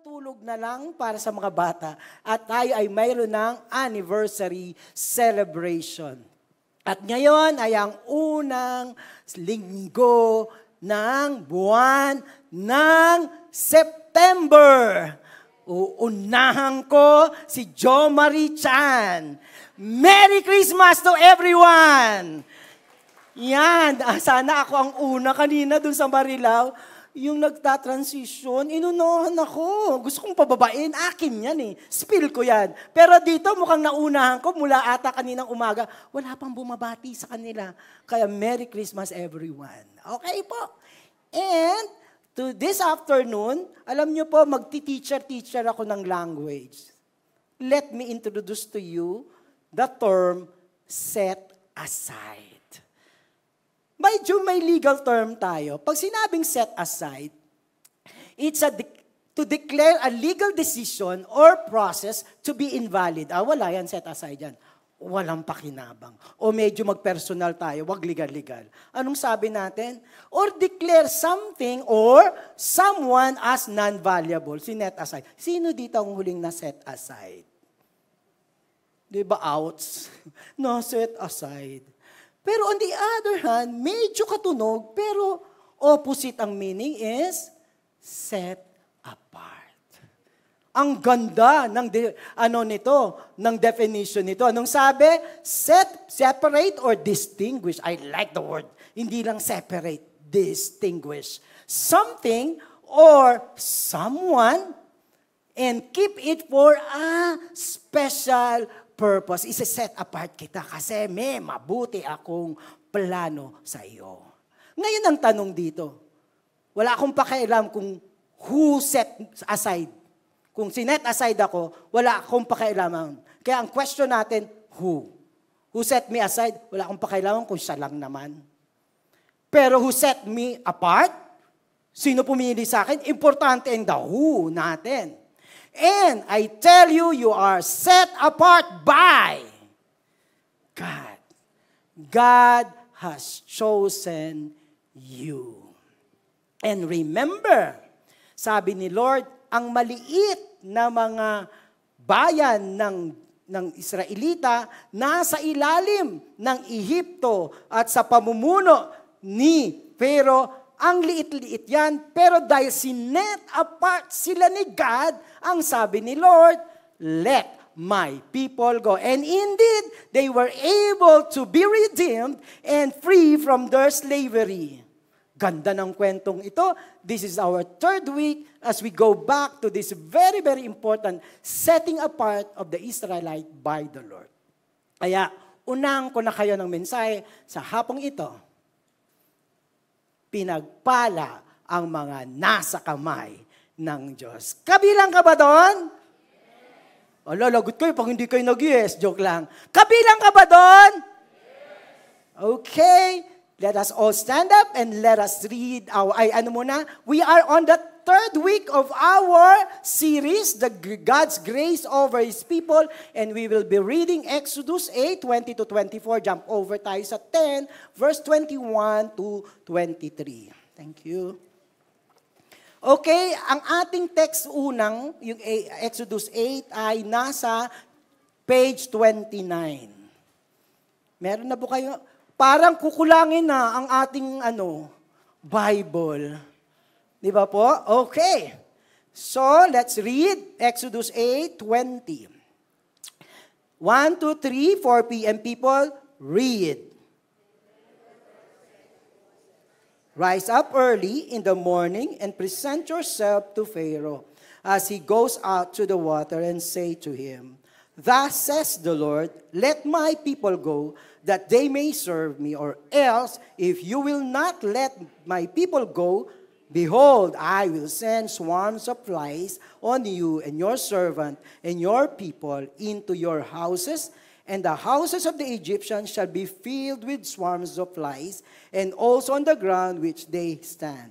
tulog na lang para sa mga bata at tayo ay mayroon ng anniversary celebration. At ngayon ay ang unang linggo ng buwan ng September. Uunahan ko si Jo Marie Chan. Merry Christmas to everyone! Yan, sana ako ang una kanina dun sa Marilao. Yung nagta-transition, inunahan ako. Gusto kong pababain, akin yan eh. Spill ko yan. Pero dito mukhang naunahan ko mula ata kaninang umaga. Wala pang bumabati sa kanila. Kaya Merry Christmas everyone. Okay po. And to this afternoon, alam nyo po, magti-teacher ako ng language. Let me introduce to you the term set aside. Medyo may legal term tayo. Pag sinabing set aside, it's to declare a legal decision or process to be invalid. Wala yan, set aside yan. Walang pakinabang. O medyo mag-personal tayo, wag legal-legal. Anong sabi natin? Or declare something or someone as non-valuable. Sinet aside. Sino dito ang huling na set aside? Di ba outs? No, set aside. Pero on the other hand, medyo katunog, pero opposite ang meaning is set apart. Ang ganda ng ng definition nito. Anong sabi? Separate or distinguish. I like the word. Hindi lang separate, distinguish. Something or someone and keep it for a special purpose. Isa-set apart kita kasi may mabuti akong plano sa iyo. Ngayon ang tanong dito, wala akong pakialam kung who set aside. Kung sinet aside ako, wala akong pakialaman. Kaya ang question natin, who? Who set me aside? Wala akong pakialaman kung siya lang naman. Pero who set me apart? Sino pumili sa akin? Importante ang the who natin. And I tell you, you are set apart by God. God has chosen you. And remember, sabi ni Lord, ang maliit na mga bayan ng Israelita nasa ilalim ng Ehipto at sa pamumuno ni Pharaoh. Ang liit-liit yan, pero dahil sinet apart sila ni God, ang sabi ni Lord, let my people go. And indeed, they were able to be redeemed and free from their slavery. Ganda ng kwentong ito. This is our third week as we go back to this very, very important setting apart of the Israelite by the Lord. Kaya, unang ko na kayo ng mensahe sa hapong ito. Pinagpala ang mga nasa kamay ng Diyos. Kabilang ka ba doon? Yes. Lagot kayo pag hindi kayo nag-yes. Joke lang. Kabilang ka ba doon? Yes. Okay. Let us all stand up and let us read we are on the third week of our series, God's Grace Over His People, and we will be reading Exodus 8:20-24. Jump over tayo sa 10, verse 21-23. Thank you. Okay, ang ating text unang, yung Exodus 8, ay nasa page 29. Meron na po kayo? Parang kukulangin na ang ating Bible. Di ba po? Okay. So, let's read Exodus 8:20. 1, 2, 3, 4 p.m. people, read. Rise up early in the morning and present yourself to Pharaoh as he goes out to the water and say to him, Thus says the Lord, let my people go, that they may serve me, or else, if you will not let my people go, behold, I will send swarms of flies on you and your servant and your people into your houses, and the houses of the Egyptians shall be filled with swarms of flies, and also on the ground which they stand.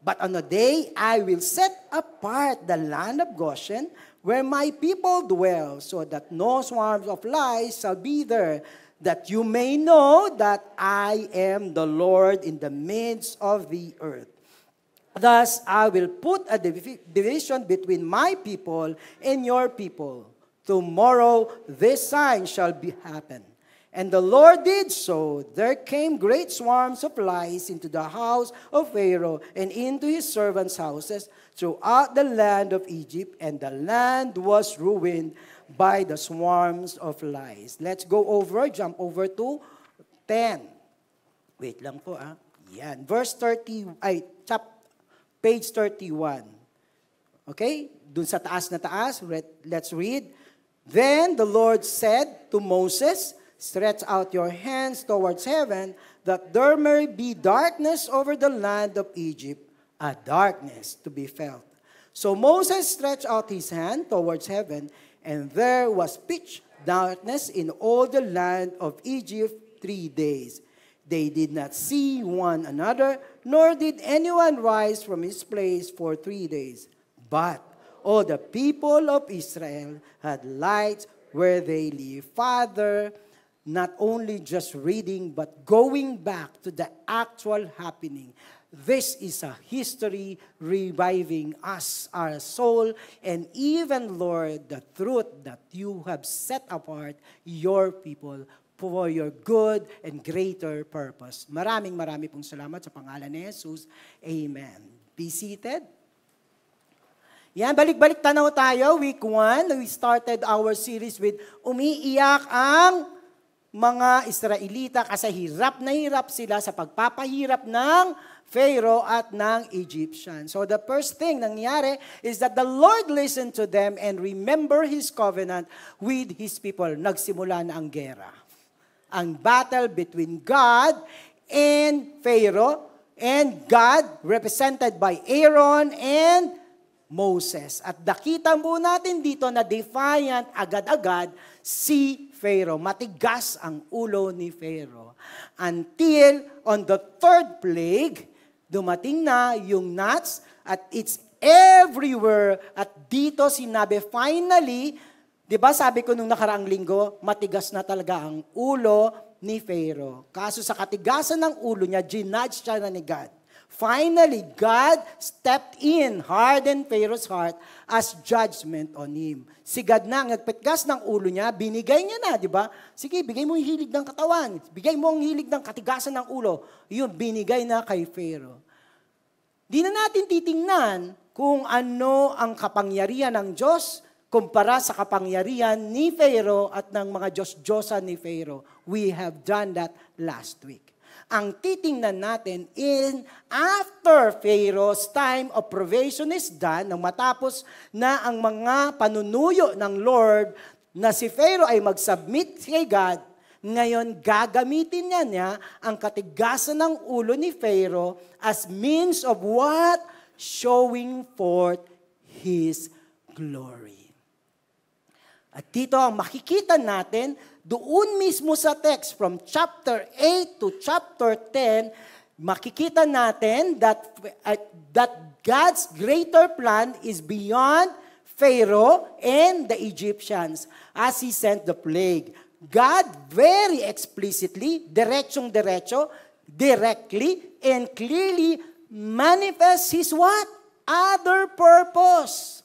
But on a day I will set apart the land of Goshen, where my people dwell, so that no swarms of flies shall be there, that you may know that I am the Lord in the midst of the earth. Thus, I will put a division between my people and your people. Tomorrow, this sign shall happen. And the Lord did so. There came great swarms of lice into the house of Pharaoh and into his servants' houses throughout the land of Egypt, and the land was ruined by the swarms of lice. Let's jump over to 10. Wait lang po Yan. Page 31. Okay? Dun sa taas na taas, let's read. Then the Lord said to Moses, stretch out your hands towards heaven, that there may be darkness over the land of Egypt, a darkness to be felt. So Moses stretched out his hand towards heaven, and there was pitch darkness in all the land of Egypt 3 days. They did not see one another, nor did anyone rise from his place for 3 days. But all the people of Israel had lights where they live. Father, not only just reading, but going back to the actual happening. This is a history reviving us, our soul, and even, Lord, the truth that you have set apart your people for your good and greater purpose. Maraming pong salamat sa pangalan ni Jesus. Amen. Be seated. Yan, balik-balik tanaw tayo. Week 1, we started our series with umiiyak ang mga Israelita kasi hirap na hirap sila sa pagpapahirap ng Pharaoh at ng Egyptian. So the first thing nangyari is that the Lord listened to them and remember His covenant with His people. Nagsimula na ang gera. Ang battle between God and Pharaoh, and God represented by Aaron and Moses. At nakita po natin dito na defiant agad-agad si Pharaoh. Matigas ang ulo ni Pharaoh. Until on the third plague, dumating na yung gnats at it's everywhere. At dito sinabi, finally, di ba sabi ko nung nakaraang linggo, matigas na talaga ang ulo ni Pharaoh. Kaso sa katigasan ng ulo niya, ginudge siya na ni God. Finally, God stepped in, hardened Pharaoh's heart as judgment on him. Si God na, nagpatgas ng ulo niya, binigay niya na, di ba? Sige, bigay mo yung hilig ng katawan. Bigay mo ang hilig ng katigasan ng ulo. Yun, binigay na kay Pharaoh. Di na natin titingnan kung ano ang kapangyarihan ng Diyos kumpara sa kapangyarihan ni Pharaoh at ng mga Diyos-Diyosan ni Pharaoh. We have done that last week. Ang titingnan natin in after Pharaoh's time of probation is done, nang matapos na ang mga panunuyo ng Lord na si Pharaoh ay mag-submit kay God, ngayon gagamitin niya ang katigasan ng ulo ni Pharaoh as means of what? Showing forth His glory. At dito ang makikita natin, doon mismo sa text from chapter 8 to chapter 10, makikita natin that God's greater plan is beyond Pharaoh and the Egyptians as He sent the plague. God very explicitly, directly, and clearly manifests His what? Other purpose.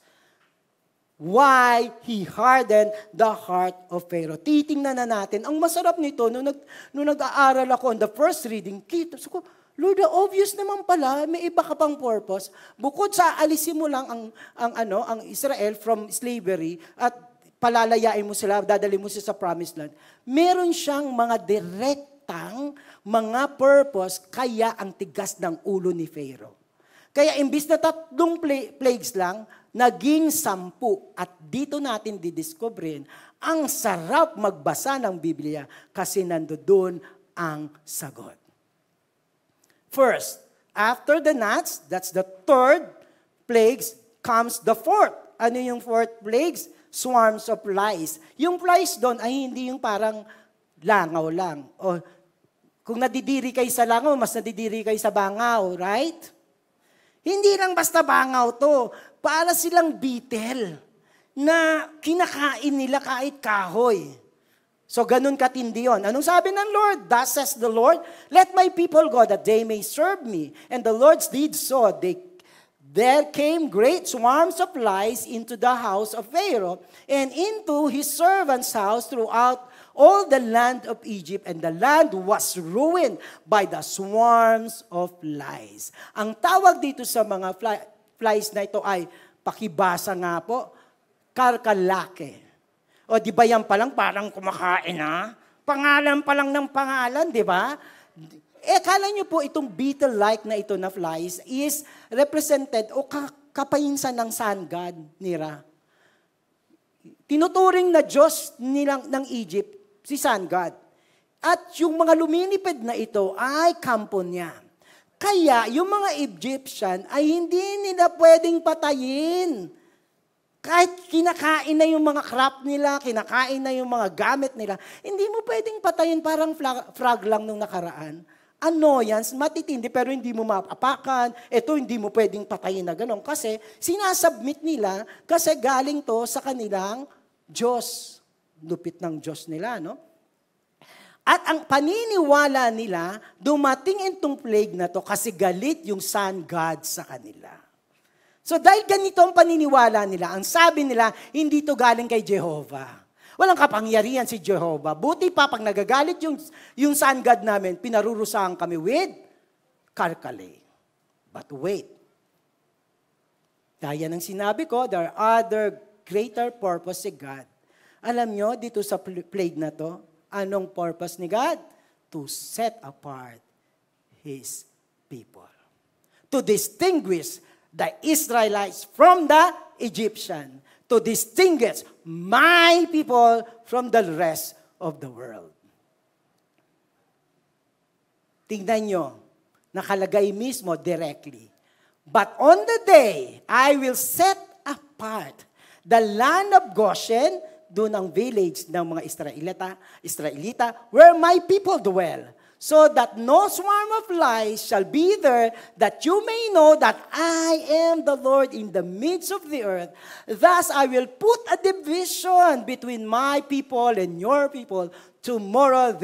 Why He hardened the heart of Pharaoh. Titingnan na natin. Ang masarap nito, nung nag-aaral ako on the first reading, kita ko, Lord, obvious naman pala, may iba ka pang purpose. Bukod sa alisin mo lang ang Israel from slavery at palalayain mo sila, dadali mo sila sa promised land, meron siyang mga direktang mga purpose, kaya ang tigas ng ulo ni Pharaoh. Kaya imbis na 3 plagues lang, naging 10. At dito natin didiscoverin, ang sarap magbasa ng Biblia kasi nandoon ang sagot. First, after the gnats, that's the 3rd plagues, comes the 4th. Ano yung 4th plagues? Swarms of lice. Yung lice doon ay hindi yung parang langaw lang. O, kung nadidiri kayo sa langaw, mas nadidiri kayo sa bangaw, right? Hindi lang basta bangaw to. Para silang beetle na kinakain nila kahit kahoy. So ganun katindi yun. Anong sabi ng Lord? Thus says the Lord, let my people go that they may serve me. And the Lord did so. there came great swarms of flies into the house of Pharaoh and into his servant's house throughout all the land of Egypt, and the land was ruined by the swarms of flies. Ang tawag dito sa mga flies na ito ay, pakibasa nga po, karkalake. O di ba yan palang parang kumakain na? Pangalan pa lang ng pangalan, di ba? Kala nyo po itong beetle-like na ito na flies is represented o kapayinsan ng sun god nila. Tinuturing na Diyos nilang ng Egypt, si sun god. At yung mga lumilipad na ito ay kampo niya. Kaya yung mga Egyptian ay hindi nila pwedeng patayin. Kahit kinakain na yung mga crop nila, kinakain na yung mga gamit nila, hindi mo pwedeng patayin parang frog lang nung nakaraan. Annoyance, matitindi, pero hindi mo maapakan. Ito, hindi mo pwedeng patayin na gano'n. Kasi sinasubmit nila, kasi galing to sa kanilang Diyos. Lupit ng Diyos nila, no? At ang paniniwala nila, dumating itong plague na to kasi galit yung sun god sa kanila. So dahil ganito ang paniniwala nila, ang sabi nila, hindi to galing kay Jehovah. Walang kapangyarihan si Jehovah. Buti pa pag nagagalit yung sun god namin, pinarurusahan kami with karkale. But wait. Kaya ng sinabi ko, there are other greater purpose si God. Alam nyo, dito sa plague na to, anong purpose ni God? To set apart His people. To distinguish the Israelites from the Egyptian. To distinguish my people from the rest of the world. Tingnan nyo, nakalagay mismo directly. But on the day, I will set apart the land of Goshen, doon ang village ng mga Israelita, where my people dwell, so that no swarm of flies shall be there, that you may know that I am the Lord in the midst of the earth. Thus I will put a division between my people and your people. Tomorrow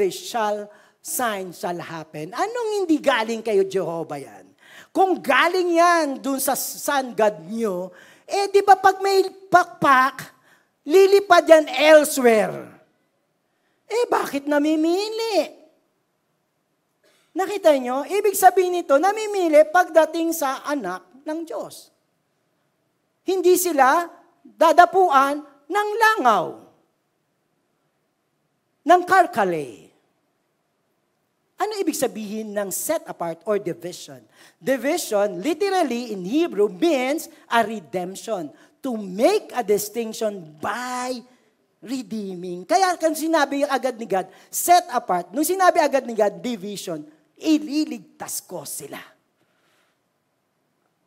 sign shall happen. Anong hindi galing kayo, Jehovah yan? Kung galing yan dun sa sun god nyo, di ba pag may pakpak, lilipad yan elsewhere. Bakit namimili? Nakita nyo? Ibig sabihin nito, namimili pagdating sa anak ng Diyos. Hindi sila dadapuan ng langaw, ng karkale. Ano ibig sabihin ng set apart or division? Division, literally in Hebrew, means a redemption. To make a distinction by redeeming. Kaya kung sinabi agad ni God, set apart, nung sinabi agad ni God, division, ililigtas ko sila.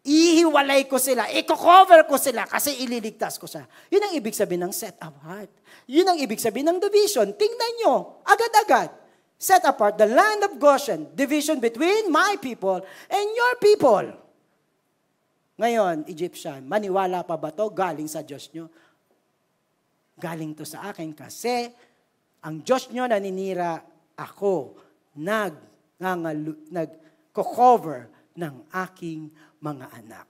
Ihiwalay ko sila. I-cover ko sila kasi ililigtas ko siya. Yun ang ibig sabihin ng set apart. Yun ang ibig sabihin ng division. Tingnan nyo, agad-agad. Set apart the land of Goshen. Division between my people and your people. Ngayon, Egyptian, maniwala pa ba to galing sa Diyos nyo? Galing to sa akin kasi ang Diyos nyo naninira ako. Nag-cover ng aking mga anak.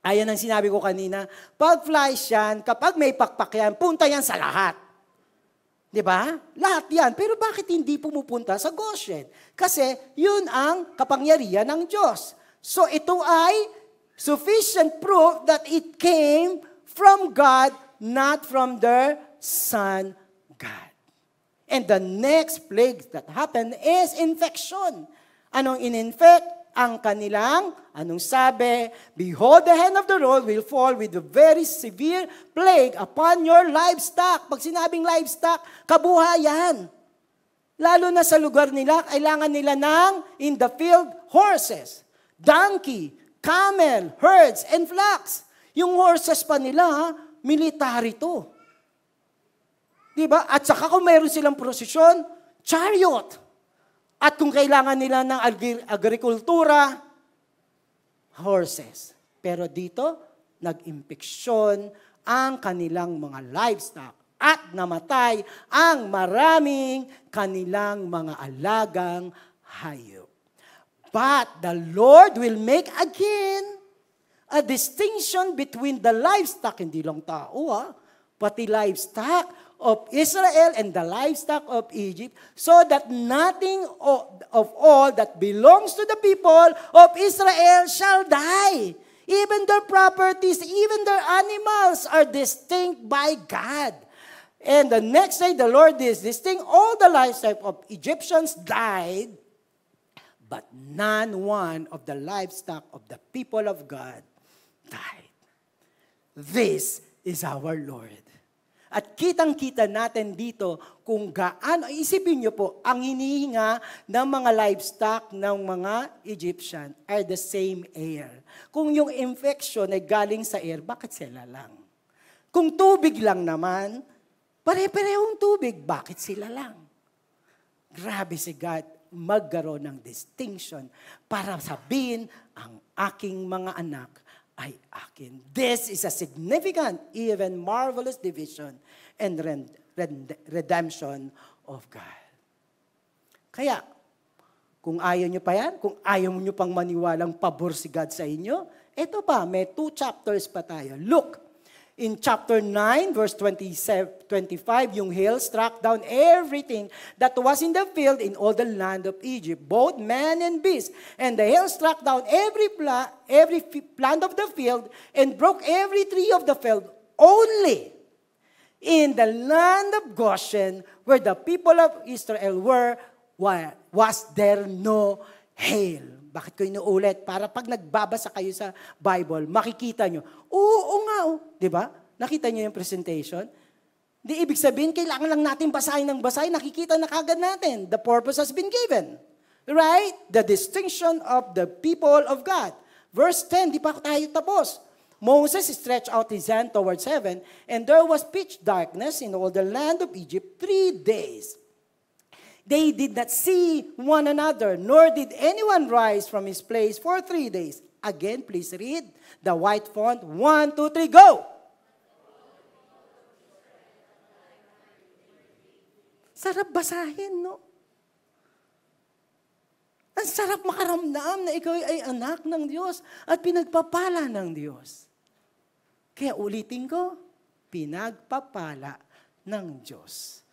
Ayan ang sinabi ko kanina, pag flies yan, kapag may pakpak yan, punta yan sa lahat. Diba? Lahat yan. Pero bakit hindi pumupunta sa Goshen? Kasi yun ang kapangyarihan ng Diyos. So ito ay sufficient proof that it came from God, not from their son God. And the next plague that happened is infection. Anong in-infect? Ang kanilang, anong sabi? Behold, the hand of the Lord will fall with a very severe plague upon your livestock. Pag sinabing livestock, kabuhayan. Lalo na sa lugar nila, kailangan nila ng in the field horses, donkey, camel, herds, and flocks. Yung horses pa nila, military to. Diba? At saka kung mayroon silang prosesyon, chariot. At kung kailangan nila ng agrikultura, horses. Pero dito, nag-impeksyon ang kanilang mga livestock at namatay ang maraming kanilang mga alagang hayop. But the Lord will make again a distinction between the livestock, hindi lang tao pati livestock of Israel and the livestock of Egypt, so that nothing of all that belongs to the people of Israel shall die. Even their properties, even their animals are distinct by God. And the next day, the Lord is distinct. All the livestock of Egyptians died, but none one of the livestock of the people of God died. This is our Lord. At kitang-kita natin dito kung gaano, isipin niyo po, ang hinihinga ng mga livestock ng mga Egyptian are the same air. Kung yung infection ay galing sa air, bakit sila lang? Kung tubig lang naman, pare-parehong tubig, bakit sila lang? Grabe si God magkaroon ng distinction para sabihin ang aking mga anak ay akin. This is a significant, even marvelous division and redemption of God. Kaya, kung ayaw nyo pa yan, kung ayaw nyo pang maniwalang pabor si God sa inyo, eto pa, may 2 chapters pa tayo. Look, in chapter 9, verse 25, yung hail struck down everything that was in the field in all the land of Egypt, both man and beast. And the hail struck down every plant of the field and broke every tree of the field. Only in the land of Goshen, where the people of Israel were, was there no hail. Bakit ko inuulit? Para pag nagbabasa kayo sa Bible, makikita nyo, oo nga, di ba? Nakita nyo yung presentation? Di ibig sabihin, kailangan lang natin basahin ng basahin, nakikita na kagad natin. The purpose has been given. Right? The distinction of the people of God. Verse 10, di pa tayo tapos. Moses stretched out his hand towards heaven, and there was pitch darkness in all the land of Egypt 3 days. They did not see one another, nor did anyone rise from his place for 3 days. Again, please read the white font. 1, 2, 3, go! Sarap basahin, no? Ang sarap makaramdam na ikaw ay anak ng Diyos at pinagpapala ng Diyos. Kaya ulitin ko, pinagpapala ng Diyos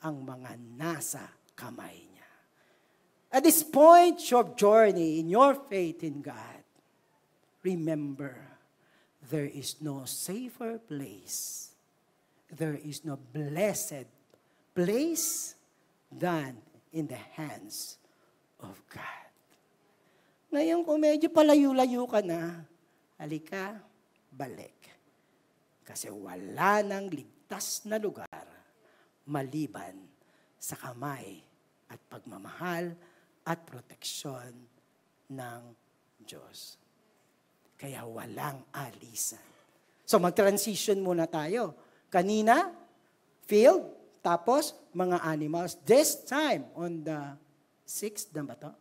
ang mga nasa kamay niya. At this point of journey in your faith in God, remember, there is no safer place, there is no blessed place than in the hands of God. Ngayon, kung medyo palayo-layo ka na, halika, balik. Kasi wala nang ligtas na lugar maliban sa kamay at pagmamahal at proteksyon ng Diyos. Kaya walang alisan. So mag-transition muna tayo. Kanina, field, tapos mga animals. This time, on the 6th na ba to?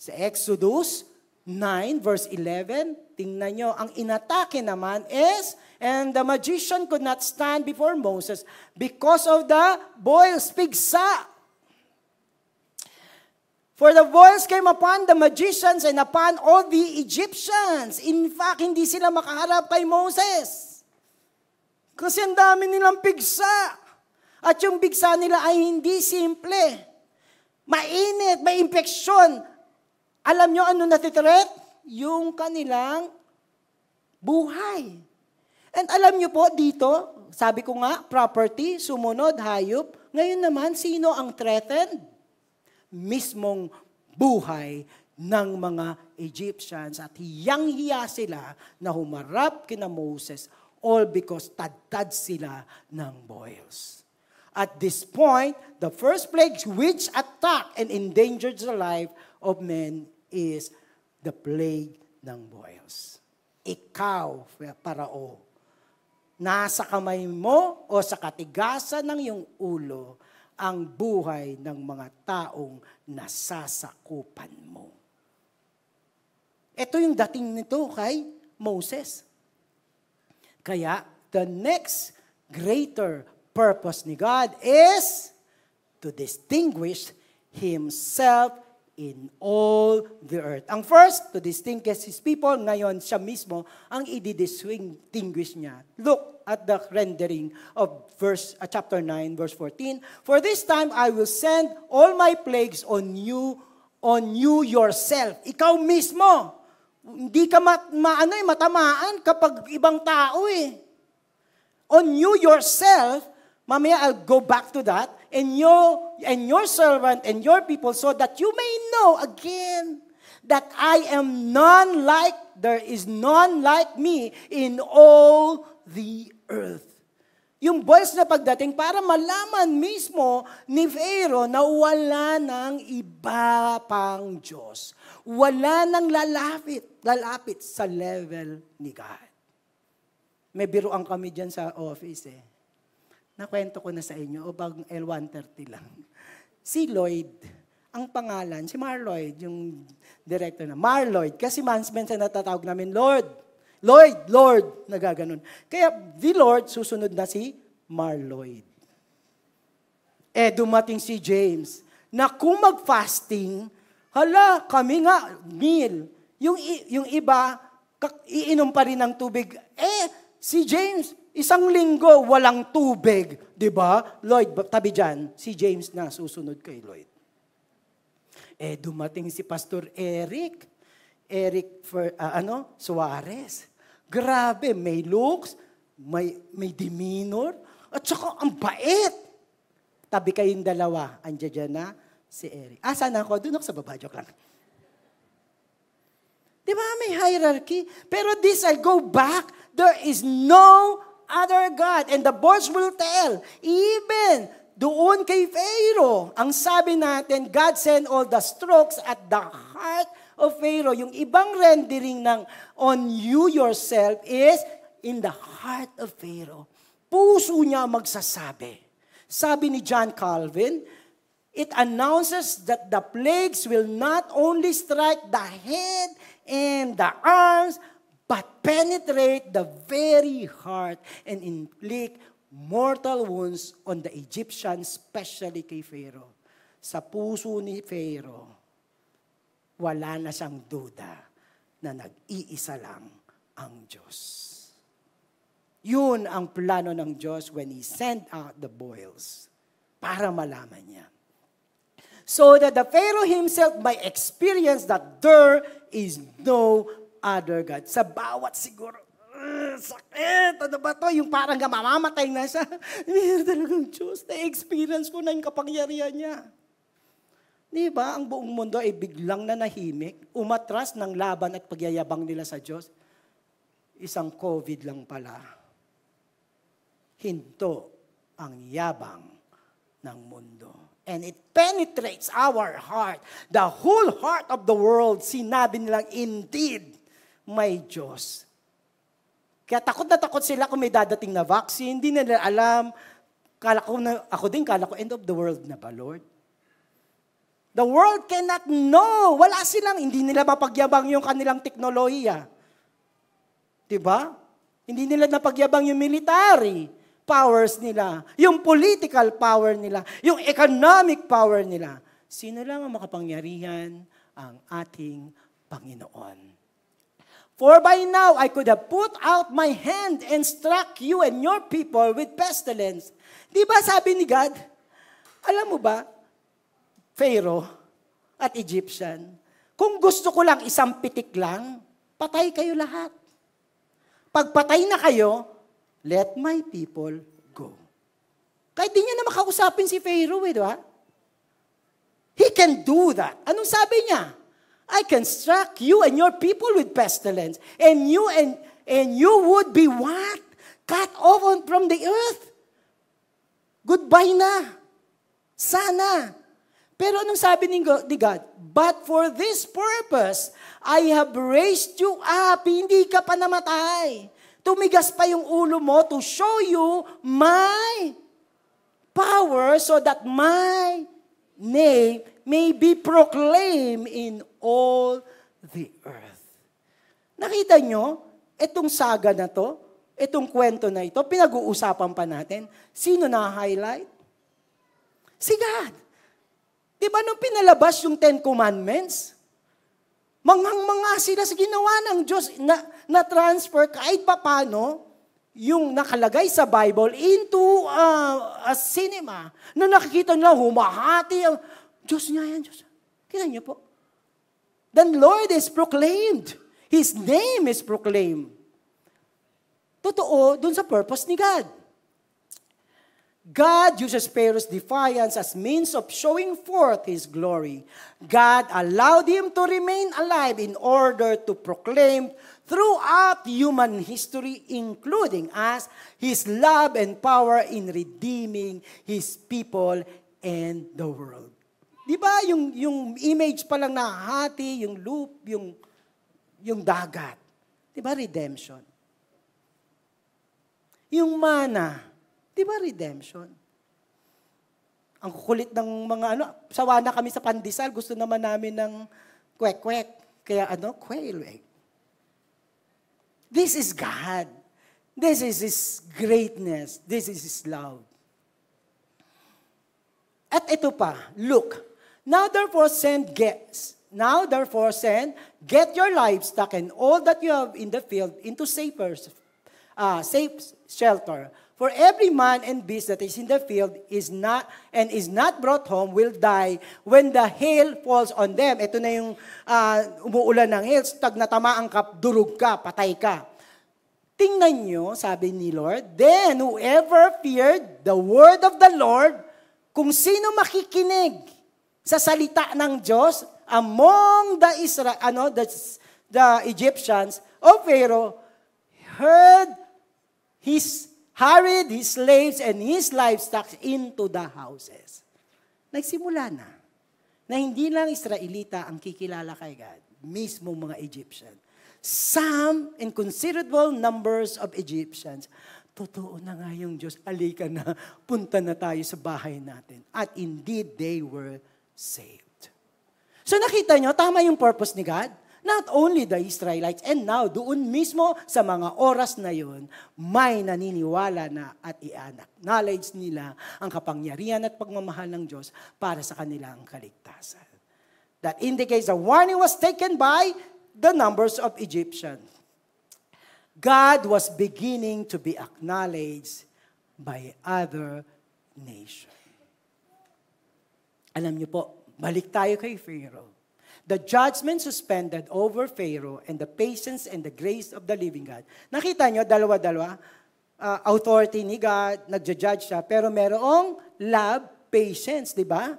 Sa Exodus 9, verse 11, tingnan nyo, ang inatake naman is, and the magician could not stand before Moses because of the boils, pigsa. For the boils came upon the magicians and upon all the Egyptians. In fact, hindi sila makaharap kay Moses. Kasi ang dami nilang pigsa. At yung pigsa nila ay hindi simple. Mainit, may infeksyon. Alam nyo ano natitret? Yung kanilang buhay. And alam nyo po dito, sabi ko nga, property, sumunod, hayop. Ngayon naman, sino ang threatened? Mismong buhay ng mga Egyptians. At hiyang-hiya sila na humarap kina Moses, all because tad-tad sila ng boils. At this point, the first plague which attacked and endangered the life of men is the plague ng boils. Ikaw, Parao, nasa kamay mo o sa katigasan ng iyong ulo ang buhay ng mga taong nasasakupan mo. Ito yung dating nito kay Moses. Kaya, the next greater purpose ni God is to distinguish Himself in all the earth. Ang first, to distinguish His people, ngayon siya mismo ang i-distinguish niya. Look at the rendering of chapter 9, verse 14. For this time I will send all my plagues on you yourself. Ikaw mismo. Hindi ka matamaan kapag ibang tao eh. On you yourself, mamaya I'll go back to that, and your servant and your people, so that you may know again that there is none like me in all the earth. Yung voice na pagdating para malaman mismo ni Pharaoh na wala nang iba pang Diyos. Wala nang lalapit sa level ni God. May biruan kami dyan sa office eh. Nakwento ko na sa inyo, o bang L130 lang. Si Lloyd, ang pangalan, si Mar Lloyd, yung director na, Mar Lloyd, kasi minsan natatawag namin, Lord, nagaganon. Kaya, the Lord, susunod na si Mar Lloyd. Dumating si James, na kung mag-fasting, kami nga, meal. Yung iba, iinom pa rin ng tubig. Si James, isang linggo, walang tubig. Diba? Lloyd, tabi dyan. Si James na, susunod kay Lloyd. Dumating si Pastor Eric Suarez. Grabe, may looks, may demeanor, at saka ang bait. Tabi kayong dalawa. Andiyan dyan na si Eric. Saan ako? Doon ako sa baba. Joke lang. Diba? May hierarchy. Pero this, I go back. There is no other God. And the voice will tell, even doon kay Pharaoh, ang sabi natin, God sent all the strokes at the heart of Pharaoh. Yung ibang rendering ng on you yourself is in the heart of Pharaoh. Puso niya magsasabi. Sabi ni John Calvin, it announces that the plagues will not only strike the head and the arms, but penetrate the very heart and inflict mortal wounds on the Egyptians, especially kay Pharaoh. Sa puso ni Pharaoh, wala na siyang duda na nag-iisa lang ang Diyos. Yun ang plano ng Diyos when He sent out the boils para malaman niya. So that the Pharaoh himself might experience that there is no other God. Sa bawat siguro, sakit, ano ba to? Yung parang mamamatay na siya. Meron talagang Diyos. Na-experience ko na yung kapangyarihan niya. Di ba? Ang buong mundo ay biglang na nahimik, umatras ng laban at pagyayabang nila sa Diyos. Isang COVID lang pala. Hinto ang yabang ng mundo. And it penetrates our heart. The whole heart of the world, sinabi nilang, indeed, may Diyos. Kaya takot na takot sila kung may dadating na vaccine. Hindi nila alam. Ako din, kala ko, end of the world na ba, Lord? The world cannot know. Wala silang, hindi nila mapagyabang yung kanilang teknolohiya. Diba? Hindi nila napagyabang yung military powers nila, yung political power nila, yung economic power nila. Sino lang ang makapangyarihan? Ang ating Panginoon. For by now, I could have put out my hand and struck you and your people with pestilence. Di ba sabi ni God? Alam mo ba, Pharaoh at Egyptian, kung gusto ko lang isang pitik lang, patay kayo lahat. Pagpatay na kayo, let my people go. Kahit di niya na makausapin si Pharaoh, di ba? He can do that. Anong sabi niya? I can struck you and your people with pestilence, and you would be what? Cut off from the earth. Goodbye na. Sana. Pero anong sabi ni God? But for this purpose, I have raised you up. Hindi ka pa namatay. Tumigas pa yung ulo mo to show you my power so that my name may be proclaimed in all the earth. Nakita nyo, itong saga na to, itong kwento na ito, pinag-uusapan pa natin, sino na-highlight? Si God. Di ba nung pinalabas yung Ten Commandments, manghang-manga sila sa ginawa ng Diyos na transfer kahit papano yung nakalagay sa Bible into a cinema na nakikita nila humahati ang Diyos niya yan, Diyos. Kita niyo po. The Lord is proclaimed. His name is proclaimed. Totoo, dun sa purpose ni God. God uses Pharaoh's defiance as means of showing forth His glory. God allowed him to remain alive in order to proclaim throughout human history, including us, His love and power in redeeming His people and the world. Di ba yung image pa lang nahati, yung loop, yung dagat. Di ba redemption? Yung mana, di ba redemption? Ang kukulit ng mga sawa na kami sa pandesal, gusto naman namin ng kwek-kwek. Kaya quail egg. This is God. This is His greatness. This is His love. At ito pa, look. Now therefore send, get your livestock and all that you have in the field into safe shelter. For every man and beast that is in the field is not brought home will die when the hail falls on them. Ito na yung umuulan ng hail. Tag natamaan ka, durog ka, patay ka. Tingnan nyo, sabi ni Lord, then whoever feared the word of the Lord, kung sino makikinig sa salita ng Diyos among the Egyptians of Pharaoh, hurried his slaves and his livestock into the houses. Nagsimula na hindi lang Israelita ang kikilala kay God, mismo mga Egyptian. Some inconsiderable numbers of Egyptians, totoo na nga yung Diyos, alika na, punta na tayo sa bahay natin. At indeed, they were saved. So nakita nyo, tama yung purpose ni God. Not only the Israelites, and now, doon mismo sa mga oras na yun, may naniniwala na at i-acknowledge nila ang kapangyarihan at pagmamahal ng Diyos para sa kanilang kaligtasan. That indicates the warning was taken by the numbers of Egyptians. God was beginning to be acknowledged by other nations. Alam niyo po, balik tayo kay Pharaoh. The judgment suspended over Pharaoh and the patience and the grace of the living God. Nakita niyo, dalawa-dalawa, authority ni God, nagja-judge siya, pero merong love, patience, di ba?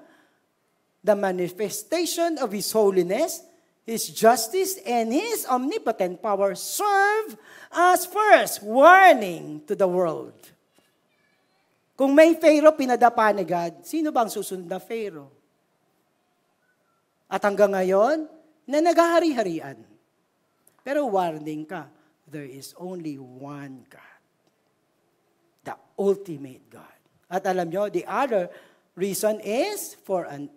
The manifestation of His holiness, His justice, and His omnipotent power serve as first warning to the world. Kung may Pharaoh pinadapa ni God, sino bang susunod na Pharaoh? At hanggang ngayon, na naghahari-harian. Pero warning ka, there is only one God. The ultimate God. At alam nyo, the other reason is for an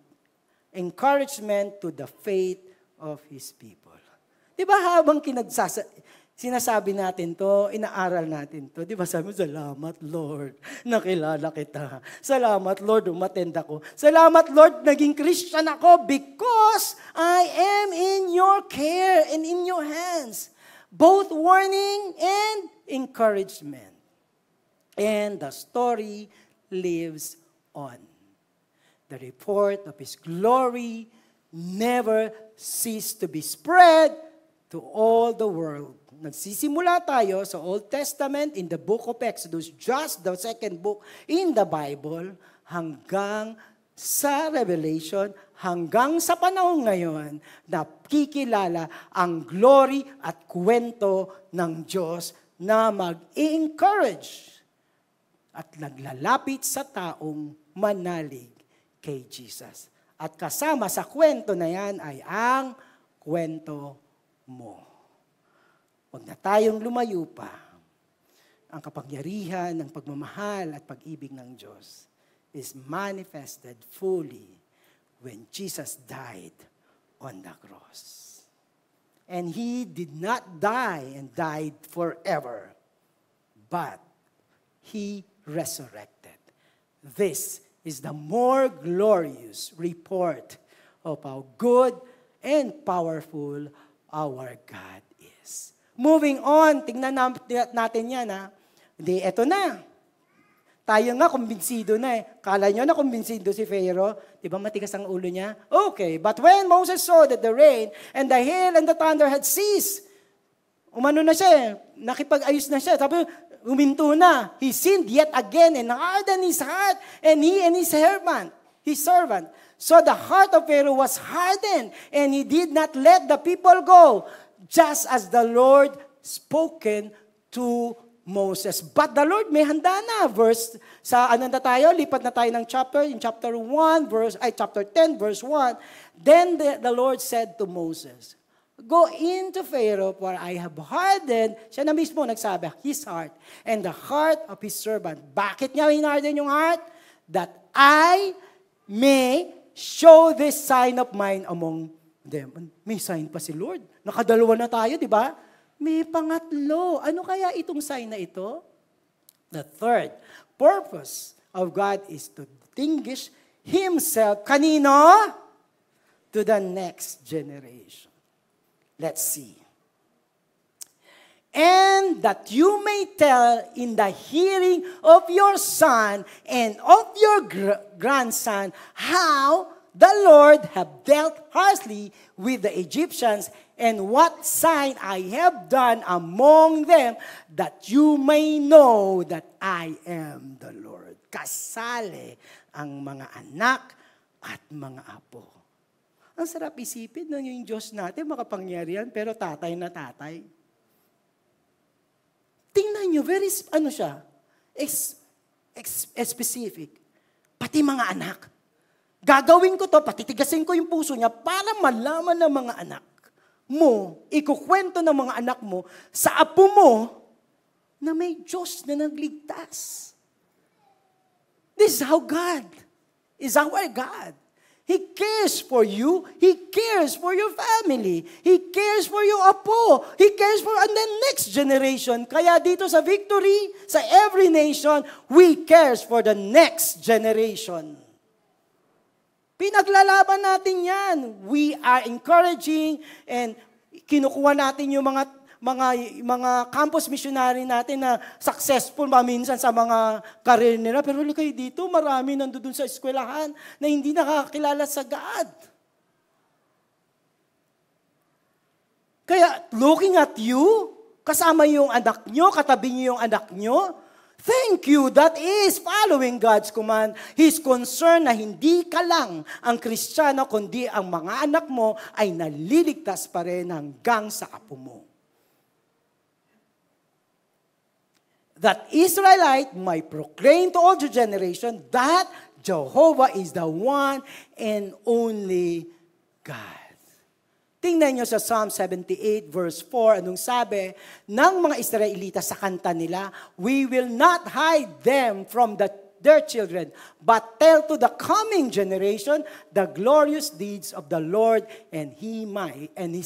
encouragement to the faith of His people. Di ba habang sinasabi natin to, inaaral natin to, di ba sabi mo, salamat Lord, nakilala kita. Salamat Lord, umattend ako. Salamat Lord, naging Christian ako because I am in your care and in your hands. Both warning and encouragement. And the story lives on. The report of His glory never cease to be spread to all the world. Nagsisimula tayo sa Old Testament in the book of Exodus, just the second book in the Bible, hanggang sa Revelation, hanggang sa panahon ngayon, na kikilala ang glory at kwento ng Diyos na mag-encourage at naglalapit sa taong manalig kay Jesus. At kasama sa kwento na yan ay ang kwento mo. Huwag na tayong lumayo pa. Ang kapangyarihan ng pagmamahal at pag-ibig ng Diyos is manifested fully when Jesus died on the cross. And He did not die and died forever, but He resurrected. This is the more glorious report of how good and powerful our God is. Moving on, tingnan natin yan ha. Hindi, eto na. Tayo nga, kumbinsido na eh. Kala nyo na kumbinsido si Pharaoh? Di ba matigas ang ulo niya? Okay, but when Moses saw that the rain and the hail and the thunder had ceased, umano na siya eh. Nakipag-ayos na siya. Sabi, uminto na. He sinned yet again and hardened his heart, and he and his servant. So the heart of Pharaoh was hardened, and he did not let the people go, just as the Lord spoken to Moses. But the Lord may handa na. Lipat na tayo ng chapter, in chapter 10, verse 1. Then the Lord said to Moses, go into Pharaoh, for I have hardened, siya na mismo nagsabi, his heart, and the heart of his servant. Bakit niya hinarden yung heart? That I may show this sign of mine among them. May sign pa si Lord. Nakadalawa na tayo, di ba? May pangatlo. Ano kaya itong sign na ito? The third purpose of God is to distinguish Himself, kanino? To the next generation. Let's see. And that you may tell in the hearing of your son and of your grandson how the Lord have dealt harshly with the Egyptians, and what sign I have done among them, that you may know that I am the Lord. Kasali ang mga anak at mga apo. Ang sarap isipin na yung Diyos natin, makapangyarihan, pero tatay na tatay. Tingnan nyo, very, specific. Pati mga anak. Gagawin ko to, patitigasin ko yung puso niya para malaman ng mga anak mo, ikukwento ng mga anak mo sa apo mo na may Diyos na nagligtas. This is how God is our God. He cares for you. He cares for your family. He cares for your apo. He cares for the next generation. Kaya dito sa Victory, sa every nation, we cares for the next generation. Pinaglalaban natin yan. We are encouraging and kinukuha natin yung mga campus missionary natin na successful minsan sa mga career nila. Pero kayo dito, marami nandoon sa eskwelahan na hindi nakakilala sa God. Kaya looking at you, kasama yung anak nyo, katabi nyo yung anak nyo, thank you, that is following God's command. He's concerned na hindi ka lang ang Kristiyano, kundi ang mga anak mo ay naliligtas pa rin hanggang sa apo mo. That Israelite might proclaim to all the generation that Jehovah is the one and only God. Tingnan nyo sa Psalm 78 verse 4, anong sabi ng mga Israelita sa kanta nila, we will not hide them from their children, but tell to the coming generation the glorious deeds of the Lord and His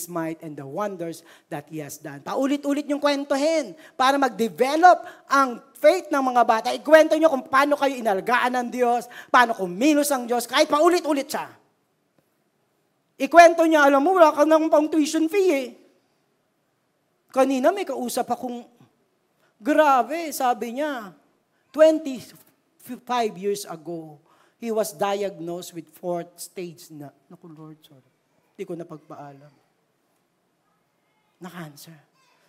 might and the wonders that He has done. Paulit-ulit yung kwentuhin para mag-develop ang faith ng mga bata. Ikwento nyo kung paano kayo inalagaan ng Diyos, paano kumilos ang Diyos, kahit paulit-ulit siya. Ikwento niya, alam mo, wala ka ng pang tuition fee eh. Kanina may kausap akong, grabe, sabi niya, 25 years ago, he was diagnosed with 4th stage na, naku Lord, sorry, hindi ko napagpaalam, na cancer.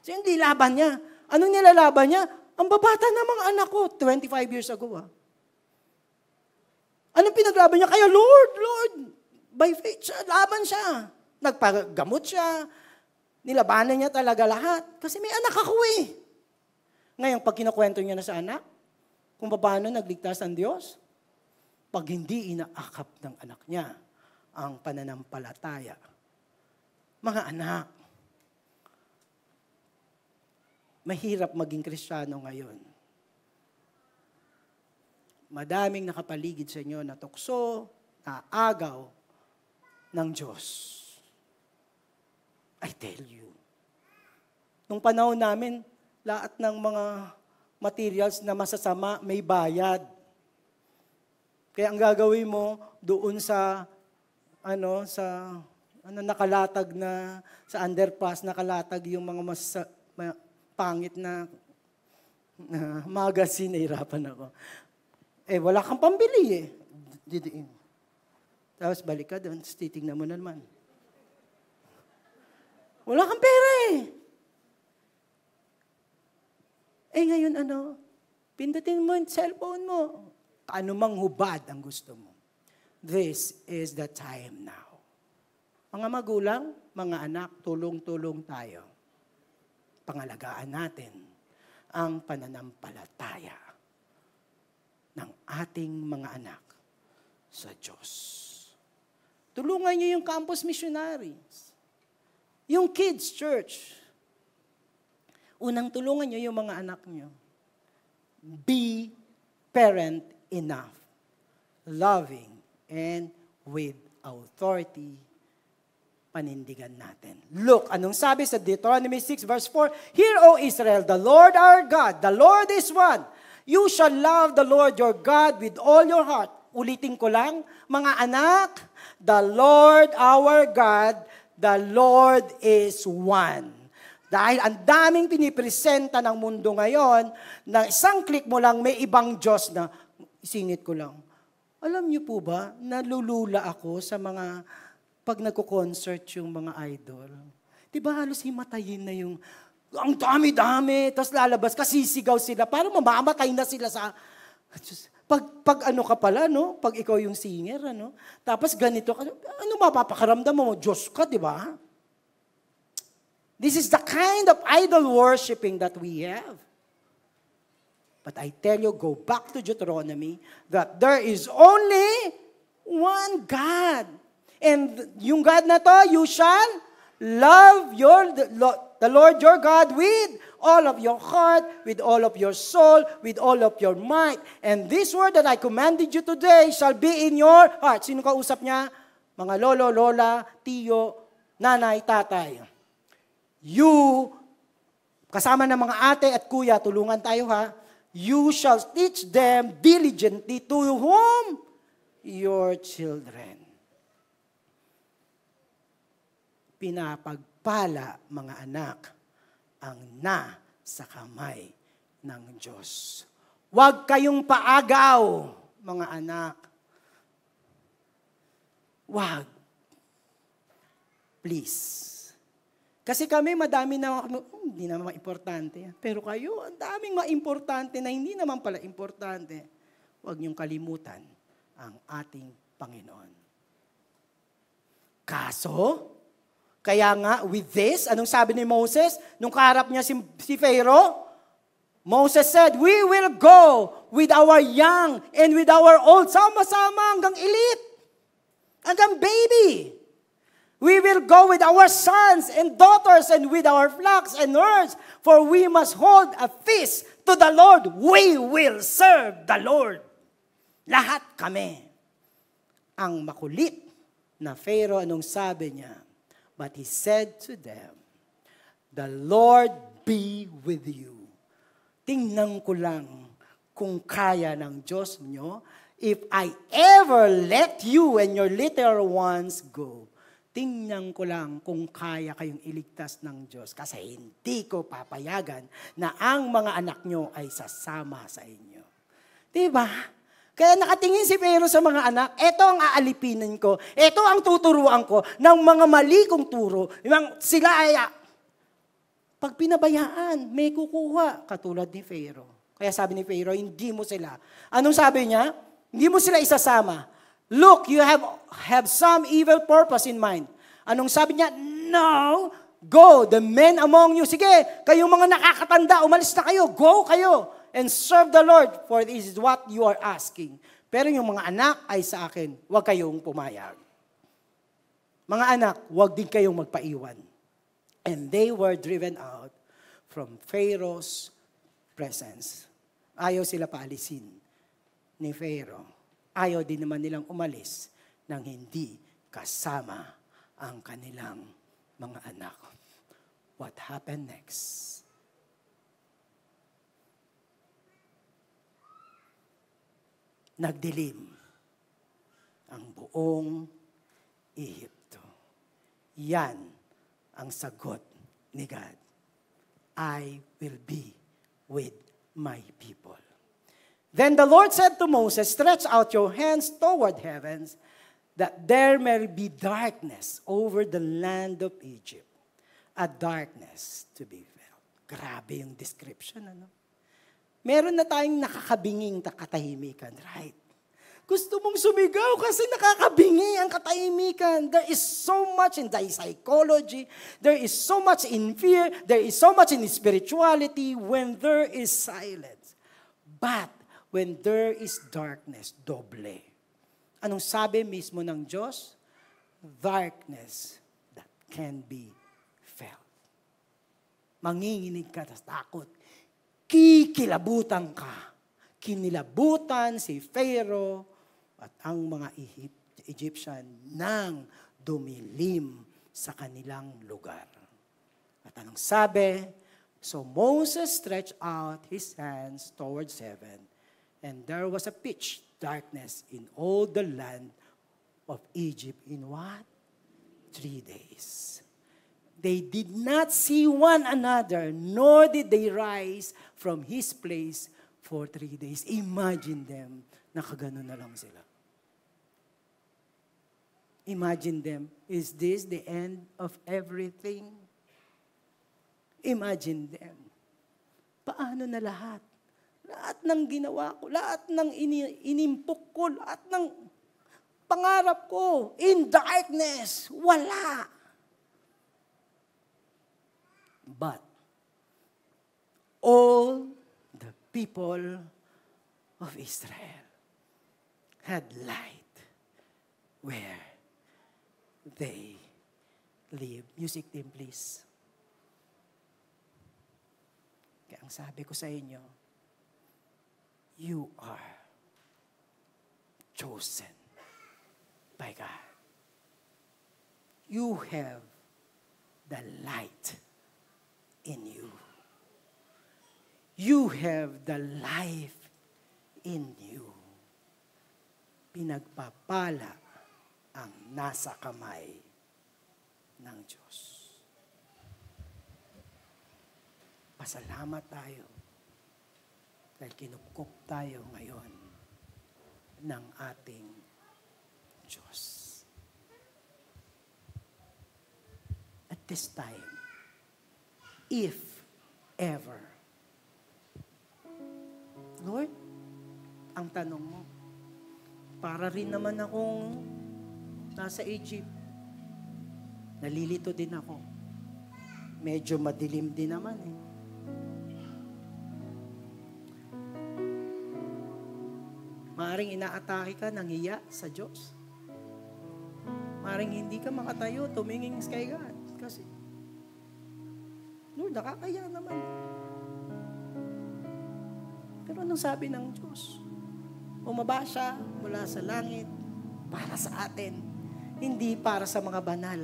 So hindi laban niya. Anong nilalaban niya? Ang babata ng mga anak ko, 25 years ago Anong pinaglaban niya? Kaya Lord, by faith siya, laban siya. Nagpagamot siya. Nilabanan niya talaga lahat. Kasi may anak ako eh. Ngayon, pag kinukwento niya na sa anak, kung paano nagligtas ang Diyos, pag hindi inaakap ng anak niya ang pananampalataya. Mga anak, mahirap maging Kristiyano ngayon. Madaming nakapaligid sa inyo na tukso, na agaw, ng Diyos. I tell you. Nung panahon namin, lahat ng mga materials na masasama may bayad. Kaya ang gagawin mo doon sa nakalatag na, sa underpass, nakalatag yung mga pangit na magazine, nahirapan ako. Wala kang pambili eh. Tapos balik ka doon, titignan mo na naman. Wala kang pera eh. Ngayon pindutin mo yung cellphone mo. Ano mang hubad ang gusto mo. This is the time now. Mga magulang, mga anak, tulong-tulong tayo. Pangalagaan natin ang pananampalataya ng ating mga anak sa Diyos. Tulungan niyo yung campus missionaries. Yung kids church. Unang tulungan niyo yung mga anak niyo. Be parent enough. Loving and with authority, panindigan natin. Look, anong sabi sa Deuteronomy 6 verse 4? Hear, O Israel, the Lord our God, the Lord is one. You shall love the Lord your God with all your heart. Ulitin ko lang, mga anak, the Lord our God, the Lord is one. Dahil ang daming pinipresenta ng mundo ngayon, na isang click mo lang, may ibang Diyos na, isingit ko lang. Alam niyo po ba, nalulula ako sa mga pag nagko-concert yung mga idol. Diba halos himatayin na yung, ang dami-dami, tapos lalabas, kasisigaw sila, parang mamamatay na sila sa, pag ano ka pala, no? Pag ikaw yung singer, ano? Tapos ganito ka, ano mapapakaramdam mo? Diyos ka, di ba? This is the kind of idol worshiping that we have. But I tell you, go back to Deuteronomy, that there is only one God. And yung God na to, you shall love the Lord your God with all of your heart, with all of your soul, with all of your might. And this word that I commanded you today shall be in your heart. Sino kausap niya? Mga lolo, lola, tiyo, nanay, tatay. You, kasama ng mga ate at kuya, tulungan tayo ha. You shall teach them diligently to whom? Your children. Pinapagpala, mga anak, ang nasa kamay ng Diyos. Huwag kayong paagaw, mga anak. Huwag. Please. Kasi kami madami na, hindi naman importante. Pero kayo, ang daming maimportante na hindi naman pala importante. Huwag niyong kalimutan ang ating Panginoon. Kaso, kaya nga, with this, anong sabi ni Moses? Nung kaharap niya si Pharaoh, Moses said, we will go with our young and with our old, sama-sama hanggang elite, hanggang baby. We will go with our sons and daughters and with our flocks and herds, for we must hold a feast to the Lord. We will serve the Lord. Lahat kami. Ang makulit na Pharaoh, anong sabi niya? But he said to them, the Lord be with you. Tingnan ko lang kung kaya ng Diyos nyo, if I ever let you and your little ones go. Tingnan ko lang kung kaya kayong iligtas ng Diyos, kasi hindi ko papayagan na ang mga anak nyo ay sasama sa inyo. Diba? Kaya nakatingin si Pharaoh sa mga anak, eto ang aalipinin ko, eto ang tuturuan ko ng mga mali kong turo. Sila ay, pag pinabayaan, may kukuha, katulad ni Pharaoh. Kaya sabi ni Pharaoh, hindi mo sila. Anong sabi niya? Hindi mo sila isasama. Look, you have some evil purpose in mind. Anong sabi niya? No, go, the men among you. Sige, kayong mga nakakatanda, umalis na kayo, go kayo. And serve the Lord, for this is what you are asking. Pero yung mga anak ay sa akin, huwag kayong pumayag. Mga anak, huwag din kayong magpaiwan. And they were driven out from Pharaoh's presence. Ayaw sila paalisin ni Pharaoh. Ayaw din naman nilang umalis nang hindi kasama ang kanilang mga anak. What happened next? Nagdilim. ang buong Ehipto. Yan ang sagot ni God. I will be with my people. Then the Lord said to Moses, stretch out your hands toward heavens, that there may be darkness over the land of Egypt, a darkness to be felt. Grabe yung description, ano? Meron na tayong nakakabinging katahimikan, right? Gusto mong sumigaw kasi nakakabingi ang katahimikan. There is so much in the psychology. There is so much in fear. There is so much in spirituality when there is silence. But when there is darkness, doble. Anong sabi mismo ng Diyos? Darkness that can be felt. Manginginig ka sa takot. Kikilabutan ka. Kinilabutan si Pharaoh at ang mga Egyptian nang dumilim sa kanilang lugar. At anong sabi? So Moses stretched out his hands towards heaven, and there was a pitch darkness in all the land of Egypt in what? 3 days. They did not see one another, nor did they rise from his place for 3 days. Imagine them, nakaganon na lang sila. Imagine them, is this the end of everything? Imagine them. Paano na lahat? Lahat ng ginawa ko, lahat ng inimpok ko, lahat ng pangarap ko, in darkness, wala. But all the people of Israel had light where they live. Music team, please. Kaya ang sabi ko sa inyo, you are chosen by God. You have the light in you. You have the life in you. Pinagpapala ang nasa kamay ng Diyos. Pasalamat tayo dahil kinupkup tayo ngayon ng ating Diyos. At this time, if ever, Lord, ang tanong mo, para rin naman akong nasa Egypt. Nalilito din ako. Medyo madilim din naman eh. Maaring inaatake ka ng hiya sa Diyos. Maaring hindi ka makatayo, tumingin kay God. Kasi, Lord, nakakaya naman. Pero anong sabi ng Diyos? Bumaba siya mula sa langit para sa atin, hindi para sa mga banal.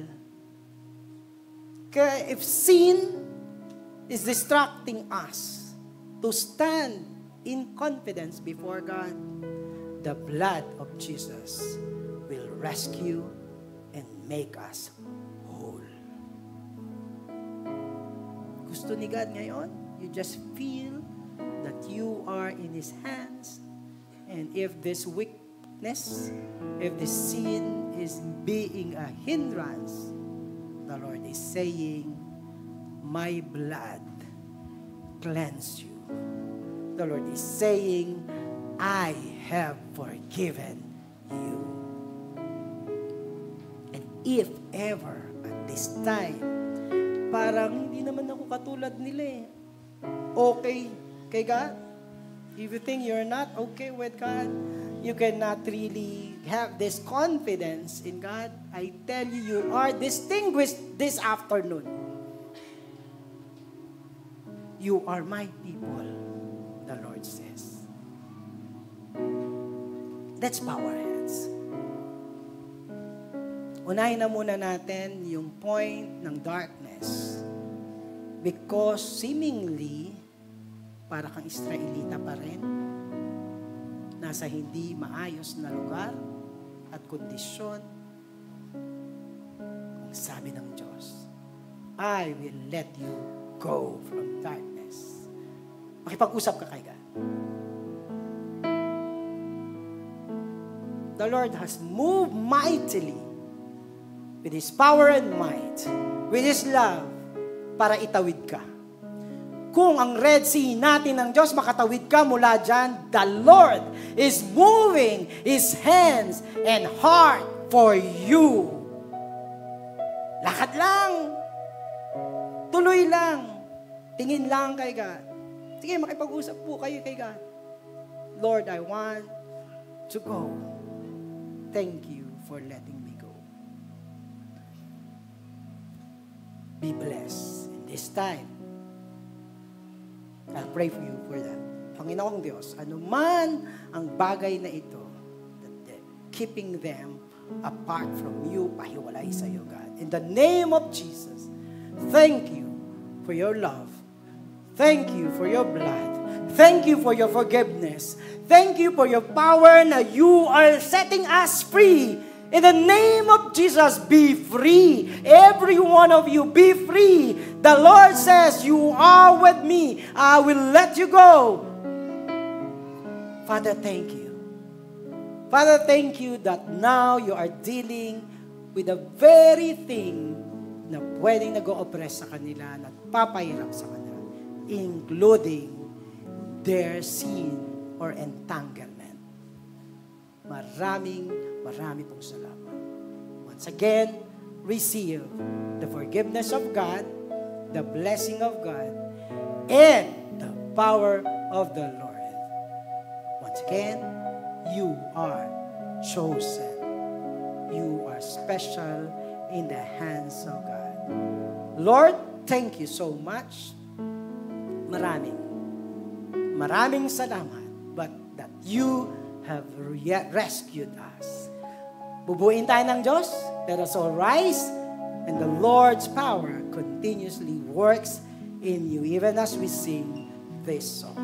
Kaya if sin is distracting us to stand in confidence before God, the blood of Jesus will rescue and make us whole. Gusto ni God ngayon, you just feel that you are in His hands, and if this weakness, if this sin is being a hindrance, the Lord is saying, my blood cleanse you. The Lord is saying, I have forgiven you. And if ever at this time, parang hindi naman ako katulad nila eh. Okay kay God? If you think you're not okay with God, you cannot really have this confidence in God, I tell you, you are distinguished this afternoon. You are my people, the Lord says. Let's bow our heads. Unahin na muna natin yung point ng darkness. Because seemingly, para kang Israelita pa rin, nasa hindi maayos na lugar, at kondisyon, ang sabi ng Diyos, I will let you go from darkness. Makipag-usap ka kay God. The Lord has moved mightily with His power and might, with His love, para itawid ka. Kung ang Red Sea natin ng Diyos, makatawid ka mula dyan, the Lord is moving His hands and heart for you. Lakad lang. Tuloy lang. Tingin lang kay God. Sige, makipag-usap po kayo kay God. Lord, I want to go. Thank you for letting me go. Be blessed in this time. I'll pray for you for that. Panginoong Diyos, anuman ang bagay na ito, that keeping them apart from you, pahiwalay sa iyo, God. In the name of Jesus, thank you for your love. Thank you for your blood. Thank you for your forgiveness. Thank you for your power na you are setting us free. In the name of Jesus, be free. Every one of you, be free. The Lord says, you are with me. I will let you go. Father, thank you. Father, thank you that now you are dealing with the very thing na pwedeng nag-o-oppress sa kanila, nagpapahirap sa kanila, including their sin or entanglement. Maraming pong salamat. Once again, receive the forgiveness of God, the blessing of God, and the power of the Lord. Once again, you are chosen. You are special in the hands of God. Lord, thank you so much. Maraming salamat, but that you have rescued us. Bubuin tayo ng Diyos. Let us all rise, and the Lord's power continuously works in you, even as we sing this song.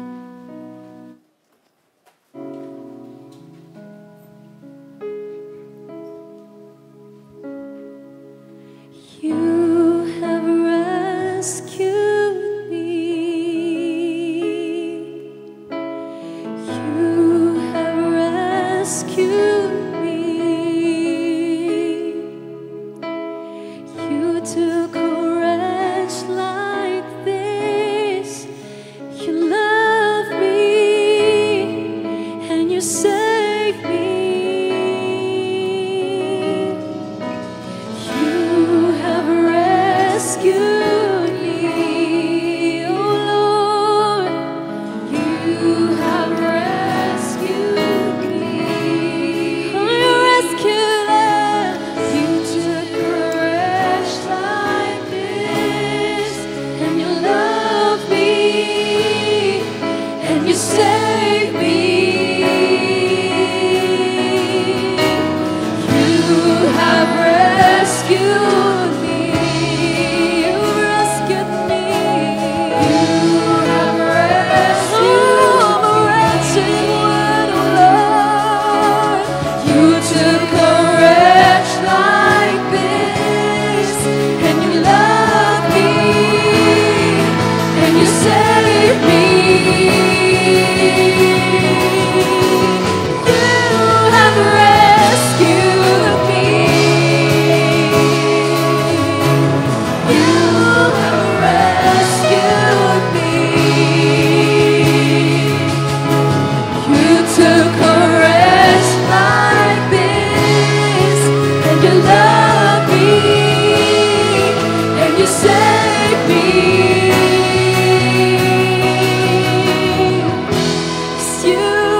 You have rescued me. You have rescued me. You took a wretch like this. You loved me and you saved me. You have rescued me, oh Lord. You have rescued me. Oh, you rescued us. You took a wretch like this, and you loved me, and you saved me. You have rescued me. You rescued me. You have rescued me. I'm a wretched one, oh Lord. You took a wretch like this, and you loved me, and you saved me. You have rescued me. You have rescued me. You took a wretch like this, and you loved me, and you saved me. 'Cause you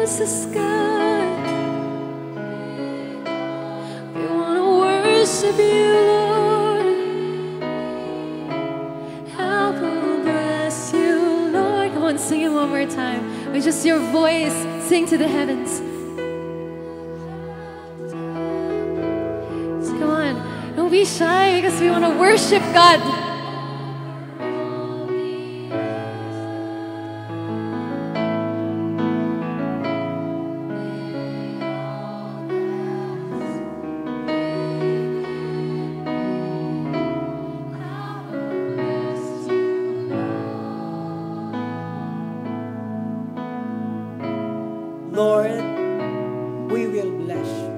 Jesus, God. We want to worship you, Lord. How we'll bless you, Lord. Come on, sing it one more time. With just your voice, sing to the heavens. So come on, don't be shy because we want to worship God. Lord, we will bless you.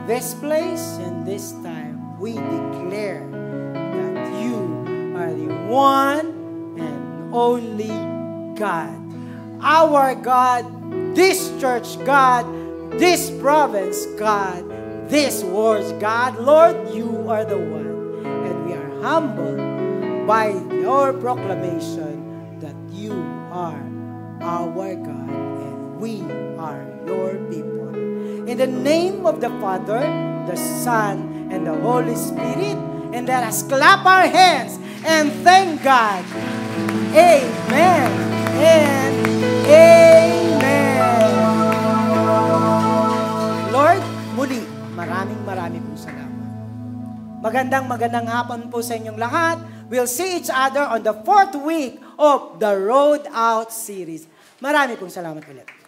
This place and this time, we declare that you are the one and only God. Our God, this church God, this province God, this world God. Lord, you are the one. And we are humbled by your proclamation that you are our God. We are your people. In the name of the Father, the Son, and the Holy Spirit, and let us clap our hands and thank God. Amen and amen. Lord, muli, maraming pong salamat. Magandang hapon po sa inyong lahat. We'll see each other on the 4th week of the Road Out series. Marami pong salamat ulit.